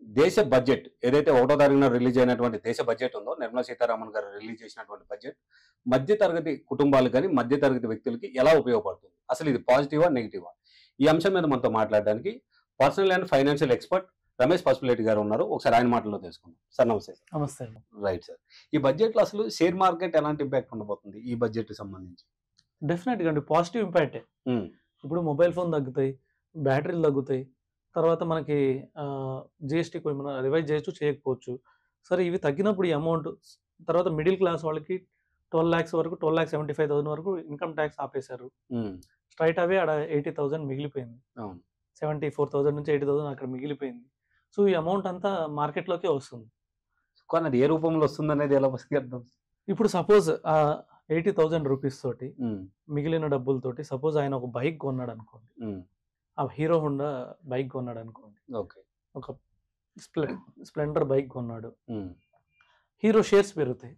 దేశ బడ్జెట్ ఏదైతే 1వ తారీఖున రిలీజ్ అయినటువంటి దేశ బడ్జెట్ ఉందో, నిర్మలా సీతారామన్ గారు రిలీజ్ చేసినటువంటి బడ్జెట్ మధ్య తరగతి కుటుంబాలు కానీ, మధ్య తరగతి వ్యక్తులకి ఎలా ఉపయోగపడుతుంది? అసలు ఇది పాజిటివా? నెగెటివా? ఈ అంశం మీద మనతో మాట్లాడడానికి personal and financial expert Ramesh Pasupuleti గారు ఉన్నారు. ఒకసారి ఆయన మాటల్లో తెలుసుకుందాం. సార్ నమస్తే. నమస్తే. Right sir. ఈ బడ్జెట్‌లో అసలు షేర్ మార్కెట్ ఎలాంటి ఇంపాక్ట్ ఉండబోతుంది ఈ బడ్జెట్‌కి సంబంధించి? డెఫినెట్‌గా అండి పాజిటివ్ ఇంపాక్టే. హ్మ్. ఇప్పుడు మొబైల్ ఫోన్ తగ్గుతాయి, బ్యాటరీలు తగ్గుతాయి. తర్వాత మనకి జీఎస్టీ ఏమైనా రివైజ్ చేయొచ్చు, చేయకపోవచ్చు. సరే ఇవి తగ్గినప్పుడు ఈ అమౌంట్ తర్వాత మిడిల్ క్లాస్ వాళ్ళకి 12 lakhs వరకు 12,75,000 వరకు ఇన్కమ్ ట్యాక్స్ ఆపేశారు. స్ట్రైట్ అవే ఆడ 80,000 మిగిలిపోయింది. అవును. 74,000 నుంచి 80,000 అక్కడ మిగిలిపోయింది. సో ఈ అమౌంట్ అంతా మార్కెట్‌లోకే వస్తుంది. కానీ అది ఏ రూపంలో వస్తుందనేది ఎలా పసిగడతాం? ఇప్పుడు సపోజ్ 80,000 రూపీస్ తోటి హ్మ్. మిగిలిన డబ్బులతోటి సపోజ్ ఆయన ఒక బైక్ కొన్నాడు అనుకోండి. హ్మ్. ఆ హీరో హోండా బైక్ కొన్నాడు అనుకోండి. ఓకే. ఒక స్ప్లెండర్ బైక్ కొన్నాడు. హ్మ్. హీరో షేర్స్ పెరుగుతాయి,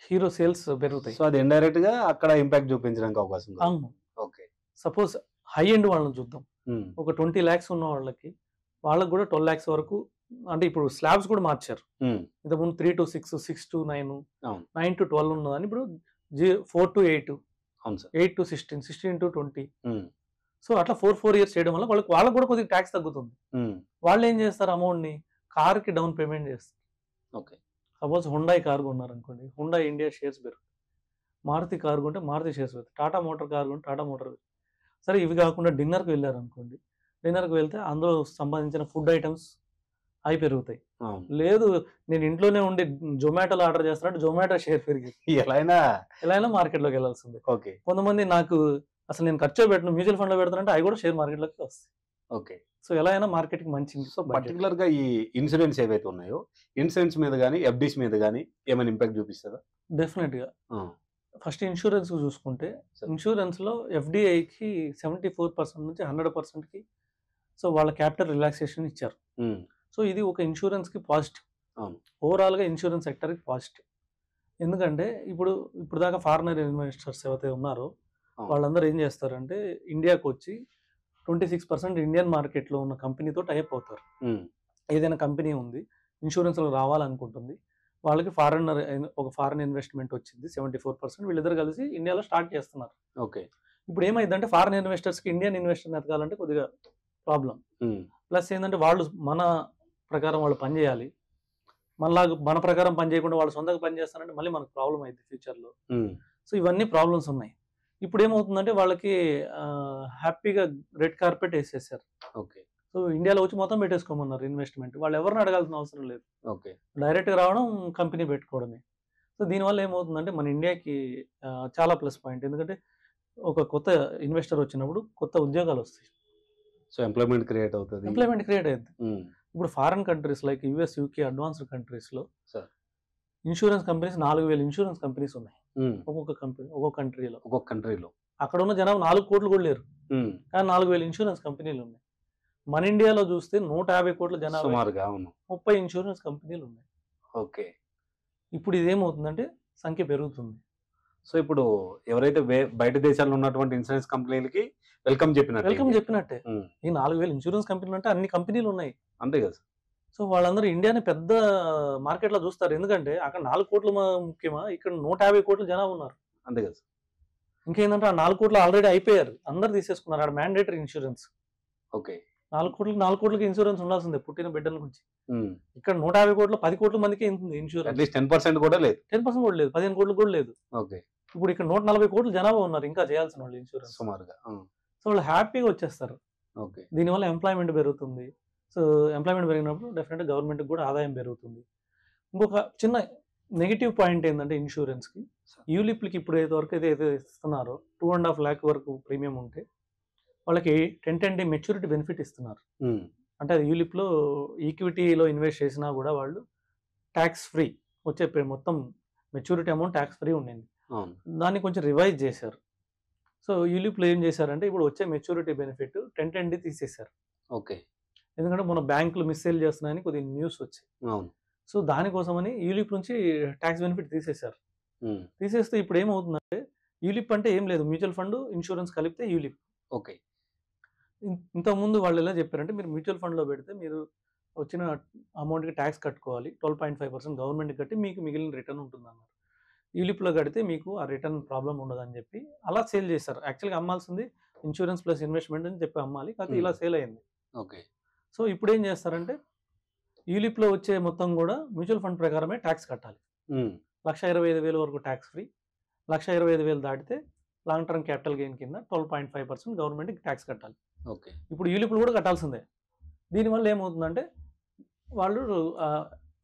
హీరో సేల్స్ పెరుగుతాయి. సో అది ఇండైరెక్ట్ గా అక్కడ ఇంపాక్ట్ చూపించడానికి అవకాశం ఉంది. అవును. ఓకే. సపోజ్ హై ఎండ్ వాళ్ళని చూద్దాం. హ్మ్. ఒక 20 lakhs ఉన్న వాళ్ళకి కూడా 12 lakhs వరకు, అంటే ఇప్పుడు స్లాబ్స్ కూడా మార్చారు. హ్మ్. ఇంతకుముందు 3 to 6, 6 to 9, అవును. 9 to 12 ఉన్నదని ఇప్పుడు 4 to 8, అవును సార్. 8 to 16, 16 to 20. హ్మ్. సో అట్లా 4 years చేయడం వల్ల వాళ్ళకి కూడా కొద్దిగా ట్యాక్స్ తగ్గుతుంది. హ్మ్. వాళ్ళు ఏం చేస్తారు, అమౌంట్ని కార్కి డౌన్ పేమెంట్ చేస్తారు. ఓకే. సపోజ్ హుండాయ్ కార్ కొన్నారు అనుకోండి, హుండాయ్ ఇండియా షేర్స్ పెరుగుతాయి. మారుతి కార్ కొంటే మారుతి షేర్స్ పెరుగుతాయి. టాటా మోటార్ కార్ కొంటే టాటా మోటార్. సరే ఇవి కాకుండా డిన్నర్కి వెళ్ళారు అనుకోండి, డిన్నర్కి వెళ్తే అందులో సంబంధించిన ఫుడ్ ఐటమ్స్ అవి పెరుగుతాయి. అవును. లేదు నేను ఇంట్లోనే ఉండి జొమాటోలో ఆర్డర్ చేస్తానంటే జొమాటో షేర్ పెరిగింది. ఎలా అయినా మార్కెట్లోకి వెళ్ళాల్సిందే. ఓకే. కొంతమంది నాకు అసలు నేను ఖర్చు పెట్టను, మ్యూచువల్ ఫండ్లో పెడతానంటే అవి కూడా షేర్ మార్కెట్లోకి వస్తాయి. ఓకే. సో ఎలా అయినా మార్కెట్కి మంచిది. సో పర్టికులర్ గా ఈ ఇన్సూరెన్స్ ఏవైతే ఉన్నాయో, ఇన్సూరెన్స్ మీద కానీ ఎఫ్డీస్ మీద కానీ ఏమైనా ఇంపాక్ట్ చూపిస్తుందా? డెఫినెట్గా. ఫస్ట్ ఇన్సూరెన్స్ చూసుకుంటే, ఇన్సూరెన్స్లో ఎఫ్డిఐకి 74% నుంచి 100%కి సో వాళ్ళ క్యాపిటల్ రిలాక్సేషన్ ఇచ్చారు. సో ఇది ఒక ఇన్సూరెన్స్కి పాజిటివ్. ఓవరాల్గా ఇన్సూరెన్స్ సెక్టర్కి పాజిటివ్. ఎందుకంటే ఇప్పుడు దాకా ఫారినర్ ఇన్వెస్టర్స్ ఎవరైతే ఉన్నారో వాళ్ళందరూ ఏం చేస్తారంటే ఇండియాకి వచ్చి 26% ఇండియన్ మార్కెట్లో ఉన్న కంపెనీతో టైప్ అవుతారు. ఏదైనా కంపెనీ ఉంది ఇన్సూరెన్స్లో రావాలనుకుంటుంది, వాళ్ళకి ఒక ఫారిన్ ఇన్వెస్ట్మెంట్ వచ్చింది 74%, వీళ్ళిద్దరు కలిసి ఇండియాలో స్టార్ట్ చేస్తున్నారు. ఓకే. ఇప్పుడు ఏమైందంటే ఫారిన్ ఇన్వెస్టర్స్కి ఇండియన్ ఇన్వెస్టర్ ఎతకాలంటే కొద్దిగా ప్రాబ్లం. ప్లస్ ఏంటంటే వాళ్ళు మన ప్రకారం వాళ్ళు పని చేయాలి, మన ప్రకారం పని చేయకుండా వాళ్ళు సొంతంగా పని చేస్తారంటే మళ్ళీ మనకు ప్రాబ్లం అయింది ఫ్యూచర్లో. సో ఇవన్నీ ప్రాబ్లమ్స్ ఉన్నాయి. ఇప్పుడు ఏమవుతుందంటే వాళ్ళకి హ్యాపీగా రెడ్ కార్పెట్ వేసేసారు. ఓకే. సో ఇండియాలో వచ్చి మొత్తం పెట్టేసుకోమన్నారు ఇన్వెస్ట్మెంట్. వాళ్ళు ఎవరిని అడగాల్సిన అవసరం లేదు. ఓకే. డైరెక్ట్గా రావడం, కంపెనీ పెట్టుకోవడమే. సో దీనివల్ల ఏమవుతుందంటే మన ఇండియాకి చాలా ప్లస్ పాయింట్. ఎందుకంటే ఒక కొత్త ఇన్వెస్టర్ వచ్చినప్పుడు కొత్త ఉద్యోగాలు వస్తాయి. సో ఎంప్లాయ్మెంట్ క్రియేట్ అవుతుంది. ఇప్పుడు foreign countries like US, UK advanced కంట్రీస్లో ఇన్సూరెన్స్ కంపెనీస్ 4,000 ఇన్సూరెన్స్ కంపెనీస్ ఉన్నాయి. ఒక్కొక్క కంట్రీలో. అక్కడ ఉన్న జనాభా 4 కోట్లు కూడా లేరు, కానీ 4,000 ఇన్సూరెన్స్ కంపెనీలు ఉన్నాయి. మన ఇండియాలో చూస్తే 150 కోట్ల జనాభా, 30 ఇన్సూరెన్స్ కంపెనీలు ఉన్నాయి. ఓకే. ఇప్పుడు ఇదేమవుతుందంటే సంఖ్య పెరుగుతుంది. సో ఇప్పుడు ఎవరైతే బయట దేశాల్లో ఉన్నటువంటి ఇన్సూరెన్స్ కంపెనీలకి వెల్కమ్ చెప్పినట్టే. ఈ 4,000 ఇన్సూరెన్స్ కంపెనీలు అంటే అన్ని కంపెనీలు ఉన్నాయి, అంతే కదా. సో వాళ్ళందరూ ఇండియాని పెద్ద మార్కెట్లో చూస్తారు. ఎందుకంటే అక్కడ 4 కోట్లు ముఖ్యమా, ఇక్కడ 150 కోట్ల జనాభా ఉన్నారు, అంతే కదా. ఇంకేంటంటే ఆ 4 కోట్లు ఆల్రెడీ అయిపోయారు, అందరు తీసేసుకున్నారు. ఆడ మ్యాండేటరీ ఇన్సూరెన్స్. ఓకే. 4 కోట్లకి ఇన్సూరెన్స్ ఉండాల్సిందే పుట్టిన బిడ్డల నుంచి. ఇక్కడ 150 కోట్లు 10 కోట్ల మందికి ఇన్సూరెన్స్. అట్లీస్ట్ 10% కూడా లేదు, 10% కూడా లేదు, 15 కోట్లు కూడా లేదు. ఓకే. ఇప్పుడు ఇక్కడ 140 కోట్ల జనాభా ఉన్నారు ఇంకా చేయాల్సిన వాళ్ళు ఇన్సూరెన్స్ సుమారుగా. సో వాళ్ళు హ్యాపీగా వచ్చేస్తారు. ఓకే. దీనివల్ల ఎంప్లాయ్మెంట్ పెరుగుతుంది. సో ఎంప్లాయ్మెంట్ పెరిగినప్పుడు డెఫినెట్గా గవర్నమెంట్కి కూడా ఆదాయం పెరుగుతుంది. ఇంకొక చిన్న నెగిటివ్ పాయింట్ ఏంటంటే ఇన్సూరెన్స్కి, యూలిప్లకి ఇప్పుడు వరకు ఏదైతే ఇస్తున్నారో 2.5 lakh వరకు ప్రీమియం ఉంటే వాళ్ళకి 10 మెచ్యూరిటీ బెనిఫిట్ ఇస్తున్నారు. అంటే అది యూలిప్లో ఈక్విటీలో ఇన్వెస్ట్ చేసినా కూడా వాళ్ళు ట్యాక్స్ ఫ్రీ వచ్చే మొత్తం మెచ్యూరిటీ అమౌంట్ ట్యాక్స్ ఫ్రీ ఉండింది. దాన్ని కొంచెం రివైజ్ చేశారు. సో యూలిప్లో ఏం చేశారంటే ఇప్పుడు వచ్చే మెచ్యూరిటీ బెనిఫిట్ 10 తీసేశారు. ఓకే. ఎందుకంటే మన బ్యాంకులు మిస్సేల్ చేస్తున్నాయని కొద్దిగా న్యూస్ వచ్చాయి. సో దానికోసమని యూలిప్ నుంచి ట్యాక్స్ బెనిఫిట్ తీసేశారు. తీసేస్తే ఇప్పుడు ఏమవుతుందంటే యూలిప్ అంటే ఏం లేదు, మ్యూచువల్ ఫండ్ ఇన్సూరెన్స్ కలిపితే యూలిప్. ఓకే. ఇంతకుముందు వాళ్ళు ఎలా చెప్పారంటే మీరు మ్యూచువల్ ఫండ్లో పెడితే మీరు వచ్చిన అమౌంట్కి ట్యాక్స్ కట్టుకోవాలి, 12.5% గవర్నమెంట్కి కట్టి మీకు మిగిలిన రిటర్న్ ఉంటుందన్నారు. యూలిప్లో కడితే మీకు ఆ రిటర్న్ ప్రాబ్లం ఉండదని చెప్పి అలా సేల్ చేశారు. యాక్చువల్గా అమ్మాల్సింది ఇన్సూరెన్స్ ప్లస్ ఇన్వెస్ట్మెంట్ అని చెప్పి అమ్మాలి, కాకపోతే ఇలా సేల్ అయింది. ఓకే. సో ఇప్పుడు ఏం చేస్తారంటే యూలిప్లో వచ్చే మొత్తం కూడా మ్యూచువల్ ఫండ్ ప్రకారమే ట్యాక్స్ కట్టాలి. 1,25,000 వరకు ట్యాక్స్ ఫ్రీ, 1,25,000 దాటితే లాంగ్ టర్మ్ క్యాపిటల్ గెయిన్ కింద 12.5% గవర్నమెంట్కి ట్యాక్స్ కట్టాలి. ఓకే. ఇప్పుడు యూలిప్లు కూడా కట్టాల్సిందే. దీనివల్ల ఏమవుతుందంటే వాళ్ళు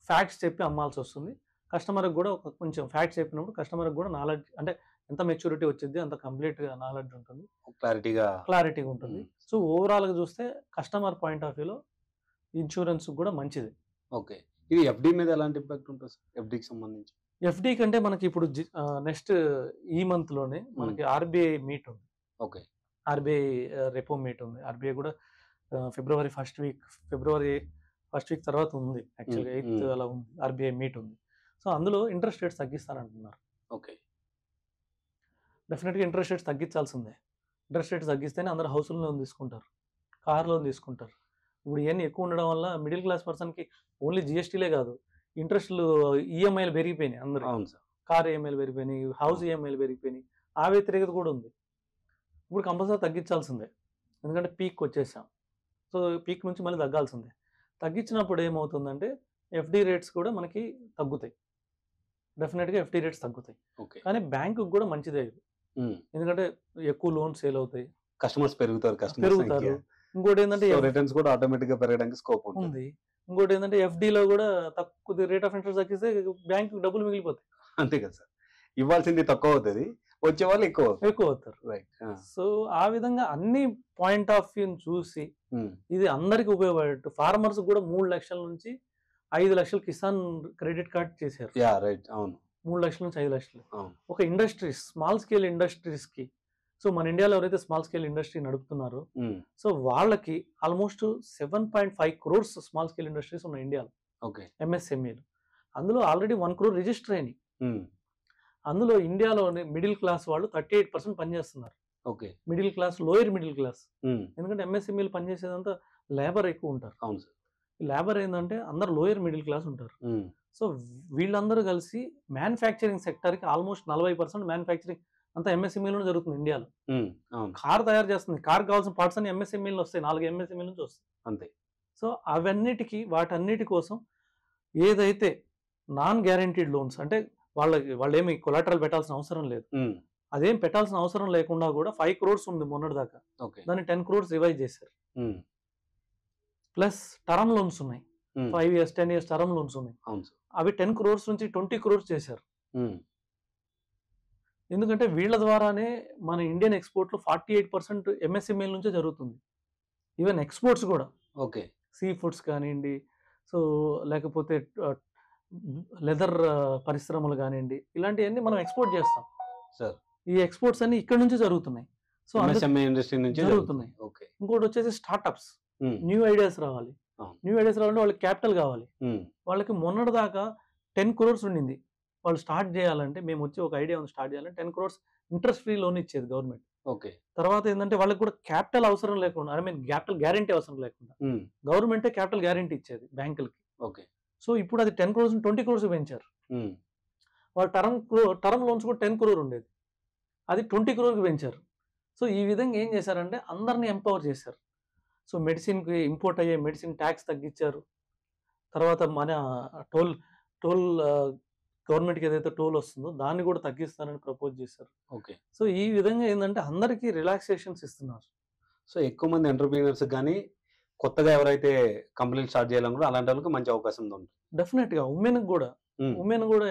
ఫ్యాక్ట్స్ చెప్పి అమ్మాల్సి వస్తుంది. కస్టమర్కి కూడా కొంచెం ఫ్యాక్ట్స్ చెప్పినప్పుడు కస్టమర్కి కూడా నాలెడ్జ్, అంటే ఎంత మెచ్యూరిటీ వచ్చింది అంత కంప్లీట్గా నాలెడ్జ్ ఉంటుంది, క్లారిటీగా ఉంటుంది. సో ఓవరాల్గా చూస్తే కస్టమర్ పాయింట్ ఆఫ్ వ్యూలో ఇన్సూరెన్స్ కూడా మంచిది. ఓకే. ఇది ఎఫ్డి మీద ఎలాంటి ఇంపాక్ట్ ఉంటుంది సార్? ఎఫ్డికి సంబంధించి ఎఫ్డి కంటే మనకి ఇప్పుడు నెక్స్ట్ ఈ మంత్లోనే మనకి ఆర్బీఐ మీట్ ఉంది. ఓకే. ఆర్బీఐ రెపో మీట్ ఉంది. ఆర్బీఐ కూడా ఫిబ్రవరి ఫస్ట్ వీక్ తర్వాత ఉంది. యాక్చువల్గా 8th అలా ఉంది, ఆర్బీఐ మీట్ ఉంది. సో అందులో ఇంట్రెస్ట్ రేట్స్ తగ్గిస్తారంటున్నారు. ఓకే. డెఫినెట్గా ఇంట్రెస్ట్ రేట్స్ తగ్గించాల్సిందే. ఇంట్రెస్ట్ రేట్స్ తగ్గిస్తేనే అందరూ హౌస్ లోన్ తీసుకుంటారు, కార్ లోన్ తీసుకుంటారు. ఇప్పుడు ఇవన్నీ ఎక్కువ ఉండడం వల్ల మిడిల్ క్లాస్ పర్సన్కి ఓన్లీ జిఎస్టీలే కాదు, ఇంట్రెస్ట్లు ఈఎంఐలు పెరిగిపోయినాయి అందరూ. అవును సార్. కార్ ఈఎంఐలు పెరిగిపోయినాయి, హౌస్ ఈఎంఐలు పెరిగిపోయినాయి. ఆ వ్యతిరేకత కూడా ఉంది. ఇప్పుడు కంపల్సరీ తగ్గించాల్సిందే, ఎందుకంటే పీక్ వచ్చేసాం. సో పీక్ నుంచి మళ్ళీ తగ్గాల్సిందే. తగ్గించినప్పుడు ఏమవుతుందంటే ఎఫ్డి రేట్స్ కూడా మనకి తగ్గుతాయి. డెఫినెట్గా ఎఫ్డి రేట్స్ తగ్గుతాయి. కానీ బ్యాంకుకి కూడా మంచిదే ఇది, ఎందుకంటే ఎక్కువ లోన్స్ సేల్ అవుతాయి, కస్టమర్స్ పెరుగుతారు. ఇంకోటి ఏంటంటే రిటర్న్స్ కూడా ఆటోమేటిక్ గా పెరగడానికి స్కోప్ ఉంది. ఇంకోటి ఏంటంటే ఎఫ్డీలో కూడా తక్కువ రేట్ ఆఫ్ ఇంట్రెస్ట్ తగ్గిస్తే బ్యాంకు డబ్బులు మిగిలిపోతాయి. అంతే కదా సార్, ఇవ్వాల్సింది తక్కువ అవుతుంది, వచ్చే వాళ్ళు ఎక్కువ అవుతారు. రైట్. సో ఆ విధంగా అన్ని పాయింట్ ఆఫ్ వ్యూ చూసి ఇది అందరికి ఉపయోగపడేట్టు ఫార్మర్స్ కూడా 3 లక్షల నుంచి 5 లక్షలు కిసాన్ క్రెడిట్ కార్డ్ చేశారు. 3 లక్షల నుంచి 5 లక్షలు ఒక ఇండస్ట్రీస్, స్మాల్ స్కేల్ ఇండస్ట్రీస్ కి. సో మన ఇండియాలో ఎవరైతే స్మాల్ స్కేల్ ఇండస్ట్రీ నడుపుతున్నారో సో వాళ్ళకి almost 7.5 crores small scale industries ఉన్నాయి ఇండియాలో, ఎంఎస్ఎంఈలు. అందులో ఆల్రెడీ 1 crore రిజిస్టర్ అయినాయి. అందులో ఇండియాలోని మిడిల్ క్లాస్ వాళ్ళు 38% పనిచేస్తున్నారు. Middle class, lower middle class. ఎందుకంటే ఎంఎస్ఎంఈలు పనిచేసేదంతా లేబర్ ఎక్కువ ఉంటారు. లేబర్ ఏంటంటే అందరు లోయర్ మిడిల్ క్లాస్ ఉంటారు. సో వీళ్ళందరూ కలిసి మ్యానుఫ్యాక్చరింగ్ సెక్టర్కి ఆల్మోస్ట్ 40% మ్యానుఫ్యాక్చరింగ్ అంతా ఎంఎస్ఎంఈలో జరుగుతుంది ఇండియాలో. కార్ తయారు చేస్తుంది, కార్ కావాల్సిన పార్ట్స్ అన్ని ఎంఎస్ఎంఈలో వస్తాయి, 4 ఎంఎస్ఎంఈ నుంచి వస్తాయి అంతే. సో వాటన్నిటి కోసం ఏదైతే నాన్ గ్యారెంటీడ్ లోన్స్, అంటే వాళ్ళు ఏమి కొలాటరల్ పెట్టాల్సిన అవసరం లేదు, అదేం పెట్టాల్సిన అవసరం లేకుండా కూడా 5 crores ఉంది మొన్నటి దాకా, దాన్ని 10 crores రివైజ్ చేశారు. ప్లస్ టర్మ్ లోన్స్ ఉన్నాయి, 5 years 10 years టర్మ్ లోన్స్ ఉన్నాయి, అవి 10 crores నుంచి 20 crores చేశారు. ఎందుకంటే వీళ్ళ ద్వారానే మన ఇండియన్ ఎక్స్పోర్ట్లో 48% ఎంఎస్ఎంఈల నుంచే జరుగుతుంది. ఈవెన్ ఎక్స్పోర్ట్స్ కూడా, సీ ఫుడ్స్ కానివ్వండి, సో లేకపోతే లెదర్ పరిశ్రమలు కానివ్వండి, ఇలాంటివన్నీ మనం ఎక్స్పోర్ట్ చేస్తాం. ఈ ఎక్స్పోర్ట్స్ అన్ని ఇక్కడ నుంచి జరుగుతున్నాయి. సో ఇండస్ట్రీ నుంచి జరుగుతున్నాయి. ఇంకోటి వచ్చేసి స్టార్ట్అప్స్, న్యూ ఐడియాస్ రావాలి. న్యూ ఐడియాస్ రావాలంటే వాళ్ళకి క్యాపిటల్ కావాలి. వాళ్ళకి మొన్నటి దాకా 10 crores ఉండింది. వాళ్ళు స్టార్ట్ చేయాలంటే, మేము వచ్చి ఒక ఐడియా ఉంది స్టార్ట్ చేయాలంటే 10 crores ఇంట్రెస్ట్ ఫ్రీ లోన్ ఇచ్చేది గవర్నమెంట్. తర్వాత ఏంటంటే వాళ్ళకి కూడా క్యాపిటల్ అవసరం లేకుండా, క్యాపిటల్ గ్యారంటీ అవసరం లేకుండా గవర్నమెంటే క్యాపిటల్ గ్యారంటీ ఇచ్చేది బ్యాంకులకి. సో ఇప్పుడు అది 10 crores 20 crores పెంచారు. వాళ్ళ టర్మ్ లోన్స్ కూడా 10 crore ఉండేది, అది 20 crore పెంచారు. సో ఈ విధంగా ఏం చేశారంటే అందరినీ ఎంపవర్ చేశారు. సో మెడిసిన్కి ఇంపోర్ట్ అయ్యే మెడిసిన్ ట్యాక్స్ తగ్గించారు. తర్వాత మన టోల్ గవర్నమెంట్కి ఏదైతే టోల్ వస్తుందో దాన్ని కూడా తగ్గిస్తారని ప్రపోజ్ చేశారు. సో ఈ విధంగా ఏంటంటే అందరికీ రిలాక్సేషన్స్ ఇస్తున్నారు. సో ఎక్కువ మంది ఎంటర్‌ప్రెన్యూర్స్ కానీ కొత్తగా ఎవరైతే కంపెనీలు స్టార్ట్ చేయాలని కూడా అలాంటి వాళ్ళకి మంచి అవకాశం ఉంది. డెఫినెట్గా ఉమెన్ కూడా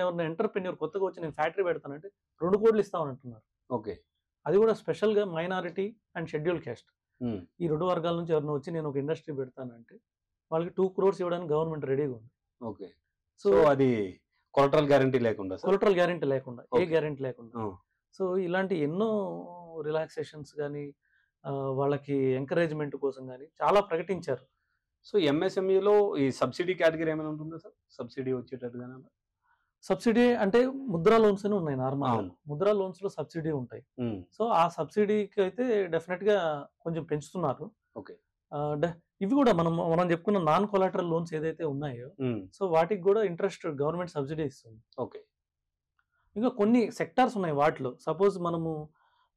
ఎవరైనా ఎంటర్‌ప్రెన్యూర్ కొత్తగా వచ్చి నేను ఫ్యాక్టరీ పెడతానంటే 2 crores ఇస్తామని అంటున్నారు. అది కూడా స్పెషల్గా మైనారిటీ అండ్ షెడ్యూల్ క్యాస్ట్, ఈ 2 వర్గాల నుంచి ఎవరైనా వచ్చి నేను ఒక ఇండస్ట్రీ పెడతానంటే వాళ్ళకి 2 crores ఇవ్వడానికి గవర్నమెంట్ రెడీగా ఉంది. సో అది కొలటరల్ గ్యారంటీ లేకుండా, ఏ గ్యారంటీ లేకుండా. సో ఇలాంటి ఎన్నో రిలాక్సేషన్స్ కానీ వాళ్ళకి ఎంకరేజ్మెంట్ కోసం కానీ చాలా ప్రకటించారు. సో ఎంఎస్ఎంఈలో ఈ సబ్సిడీ కేటగిరీ ఏమైనా ఉంటుందా సార్? సబ్సిడీ వచ్చేటట్టుగా? సబ్సిడీ అంటే ముద్రా లోన్స్ అని ఉన్నాయి నార్మల్. ముద్రా లోన్స్ లో సబ్సిడీ ఉంటాయి. సో ఆ సబ్సిడీకి అయితే డెఫినెట్ గా కొంచెం పెంచుతున్నారు. ఓకే. ఇవి కూడా మనం చెప్పుకున్న నాన్ కొలాటరల్ లోన్స్ ఏదైతే ఉన్నాయో సో వాటికి కూడా ఇంట్రెస్ట్ గవర్నమెంట్ సబ్సిడీ ఇస్తుంది. ఓకే. ఇంకా కొన్ని సెక్టార్స్ ఉన్నాయి వాటిలో. సపోజ్ మనము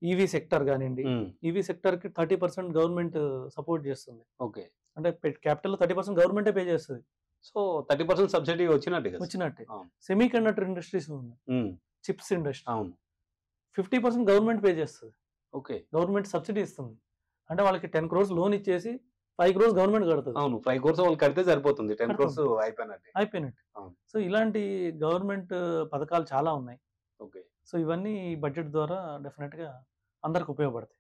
ఈవీ సెక్టర్ కానివ్వండి, ఈవీ సెక్టర్కి 30% గవర్నమెంట్ సపోర్ట్ చేస్తుంది. ఓకే. అంటే క్యాపిటల్ 30% గవర్నమెంటే పే చేస్తుంది. సో 30% సబ్సిడీ వచ్చినట్టే. సెమీ కండక్టర్ ఇండస్ట్రీస్ ఉంది, చిప్స్ ఇండస్ట్రీ, అవును, 50% గవర్నమెంట్ పే చేస్తుంది. ఓకే. గవర్నమెంట్ సబ్సిడీ ఇస్తుంది. అంటే వాళ్ళకి 10 crores లోన్ ఇచ్చేసి 5 crores గవర్నమెంట్ కడుతుంది. అవును, 5 crores వాళ్ళు కడితే సరిపోతుంది, 10 crores అయిపోయినట్టు. సో ఇలాంటి గవర్నమెంట్ పథకాలు చాలా ఉన్నాయి. ఓకే. సో ఇవన్నీ బడ్జెట్ ద్వారా డెఫినెట్ గా అందరికి ఉపయోగపడతాయి.